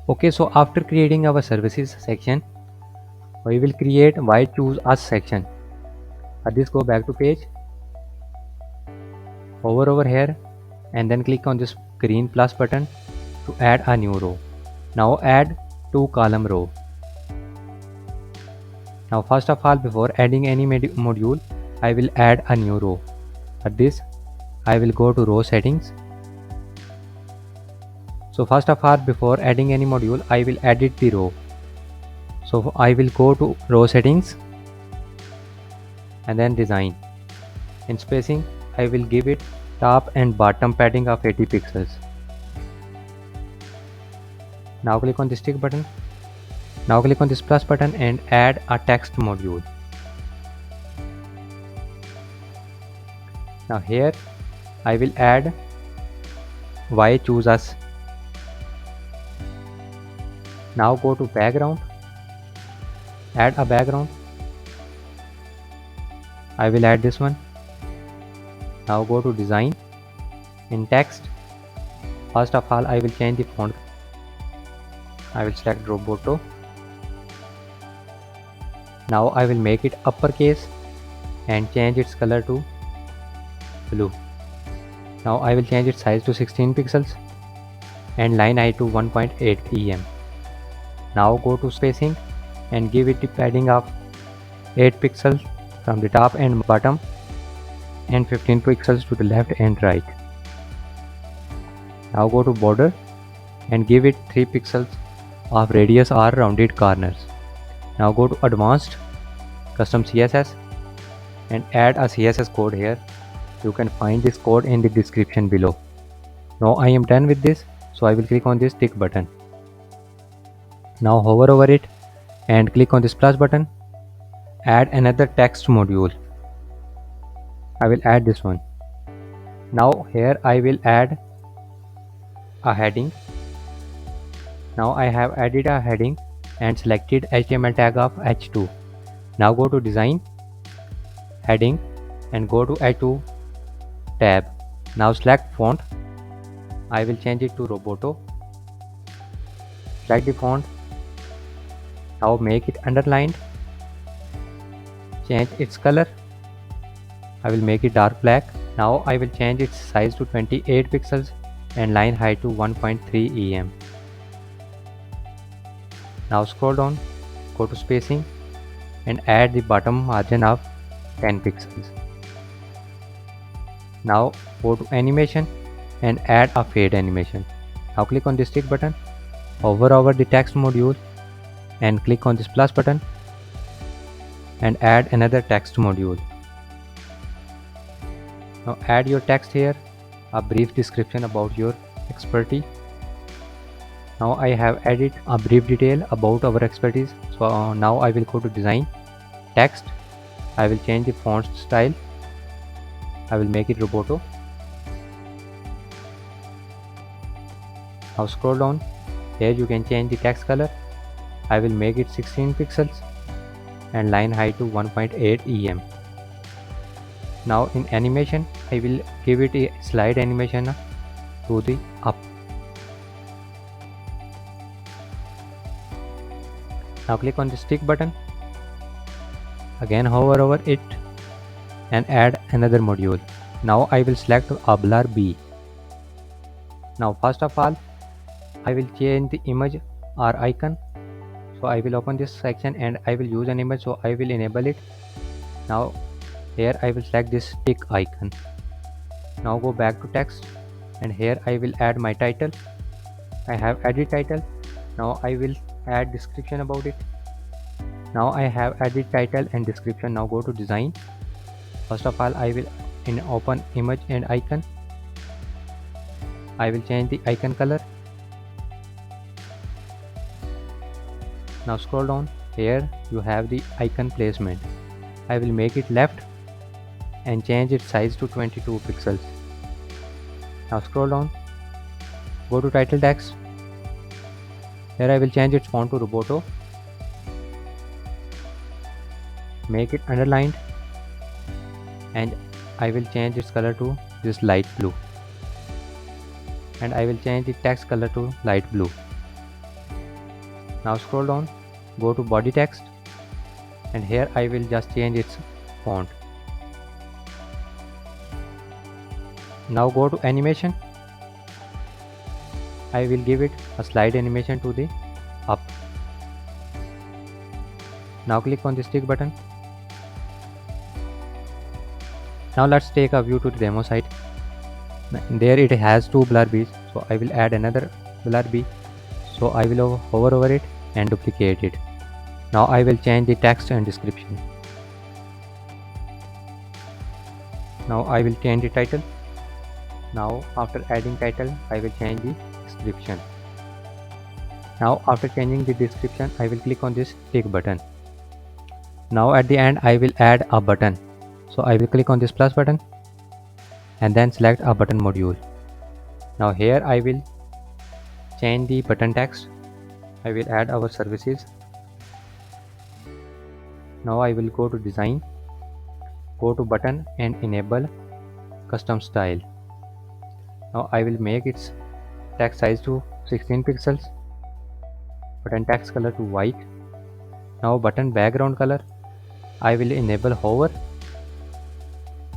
Okay, so after creating our services section, we will create why choose us section. At this, go back to page, hover over here, and then click on this green plus button to add a new row. Now add 2-column row. Now first of all, before adding any module, I will add a new row. At this, I will go to row settings. So first of all, before adding any module, I will edit the row. So I will go to row settings and then design. In spacing, I will give it top and bottom padding of 80 pixels. Now click on this tick button. Now click on this plus button and add a text module. Now here I will add why choose us. Now go to background, add a background. I will add this one. Now go to design. In text, first of all I will change the font. I will select Roboto. Now I will make it uppercase and change its color to blue. Now I will change its size to 16 pixels and line height to 1.8 em. Now go to spacing and give it the padding of 8 pixels from the top and bottom and 15 pixels to the left and right. Now go to border and give it 3 pixels of radius or rounded corners. Now go to advanced custom CSS and add a CSS code here. You can find this code in the description below. Now I am done with this, so I will click on this tick button. Now hover over it and click on this plus button. Add another text module. I will add this one. Now here I will add a heading. Now I have added a heading and selected HTML tag of h2. Now go to design, heading, and go to h2 tab. Now select font. I will change it to Roboto. Select the font. Now make it underlined. Change its color. I will make it dark black. Now I will change its size to 28 pixels and line height to 1.3 em. Now scroll down, go to spacing and add the bottom margin of 10 pixels. Now go to animation and add a fade animation. Now click on this tick button, hover over the text module and click on this plus button and add another text module. Now add your text here, a brief description about your expertise. Now I have added a brief detail about our expertise. So now I will go to design, text. I will change the font style. I will make it Roboto. Now scroll down. Here you can change the text color. I will make it 16 pixels and line height to 1.8 em. Now in animation, I will give it a slide animation to the up. Now click on the stick button. Again hover over it and add another module. Now I will select a blur B. Now first of all, I will change the image or icon. So I will open this section and I will use an image, so I will enable it. Now here I will select this tick icon. Now go back to text and here I will add my title. I have added title. Now I will add description about it. Now I have added title and description. Now go to design. First of all, I will open image and icon. I will change the icon color. Now scroll down. Here you have the icon placement. I will make it left and change its size to 22 pixels. Now scroll down. Go to title text. Here I will change its font to Roboto. Make it underlined and I will change its color to this light blue. And I will change the text color to light blue. Now scroll down, go to body text, and here I will just change its font. Now go to animation. I will give it a slide animation to the up. Now click on the stick button. Now let's take a view to the demo site. There it has two blur bees, so I will add another blur bee. So I will hover over it and duplicate it. Now I will change the text and description. Now I will change the title. Now after adding title, I will change the description. Now after changing the description, I will click on this tick button. Now at the end, I will add a button. So I will click on this plus button and then select a button module. Now here I will change the button text. I will add our services. Now I will go to design, go to button and enable custom style. Now I will make its text size to 16 pixels, button text color to white. Now button background color, I will enable hover.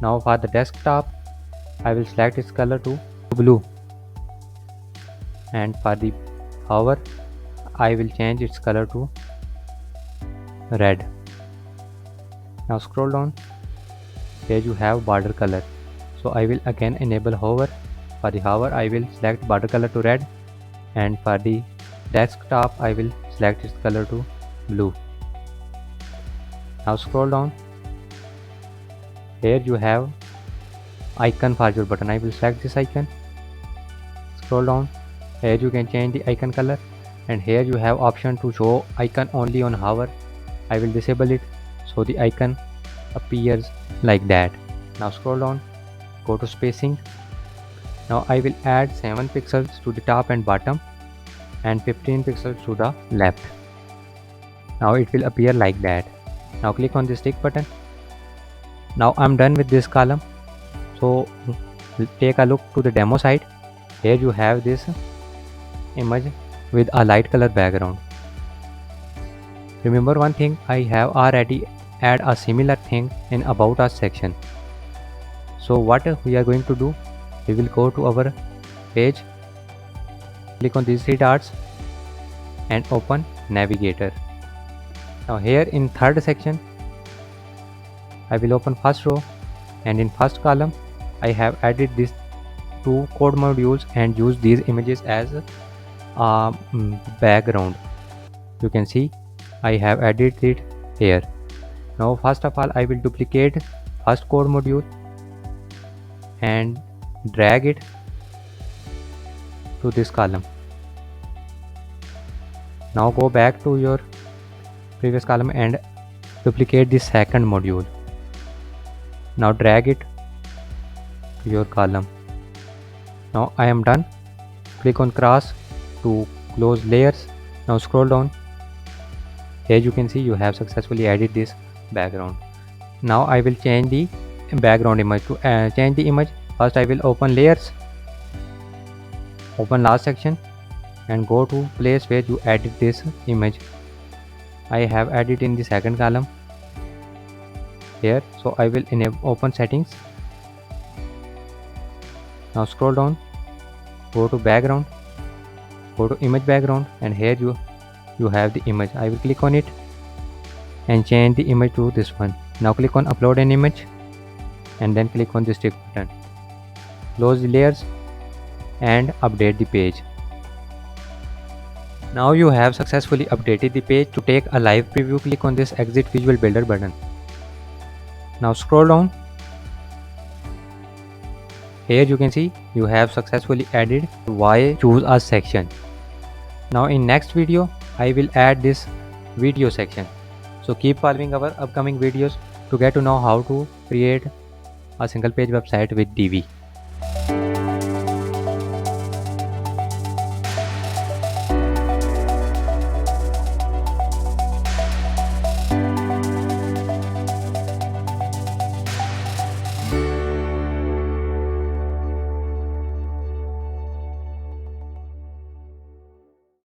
Now for the desktop, I will select its color to blue, and for the hover, I will change its color to red. Now scroll down, here you have border color, so I will again enable hover. For the hover, I will select border color to red, and for the desktop, I will select its color to blue. Now scroll down, here you have icon for your button. I will select this icon. Scroll down, here you can change the icon color, and here you have option to show icon only on hover. I will disable it so the icon appears like that. Now scroll down, go to spacing. Now I will add 7 pixels to the top and bottom and 15 pixels to the left. Now it will appear like that. Now click on the stick button. Now I'm done with this column. So take a look to the demo site. Here you have this image with a light color background. Remember one thing, I have already add a similar thing in about us section. So what we are going to do, we will go to our page, click on these three dots and open navigator. Now here in third section, I will open first row, and in first column I have added these two code modules and use these images as a background. You can see I have added it here. Now first of all, I will duplicate first code module and drag it to this column. Now go back to your previous column and duplicate the second module. Now drag it to your column. Now I am done. Click on cross to close layers. Now scroll down. Here you can see you have successfully added this background. Now I will change the background image. To change the image, first I will open layers, open last section and go to place where you added this image. I have added in the second column here, so I will enable open settings. Now scroll down, go to background, go to image background, and here you have the image. I will click on it and change the image to this one. Now click on upload an image and then click on the stick button. Close the layers and update the page. Now you have successfully updated the page. To take a live preview, click on this exit visual builder button. Now scroll down. Here you can see you have successfully added why choose a section. Now in next video I will add this video section. So keep following our upcoming videos to get to know how to create a single page website with Divi.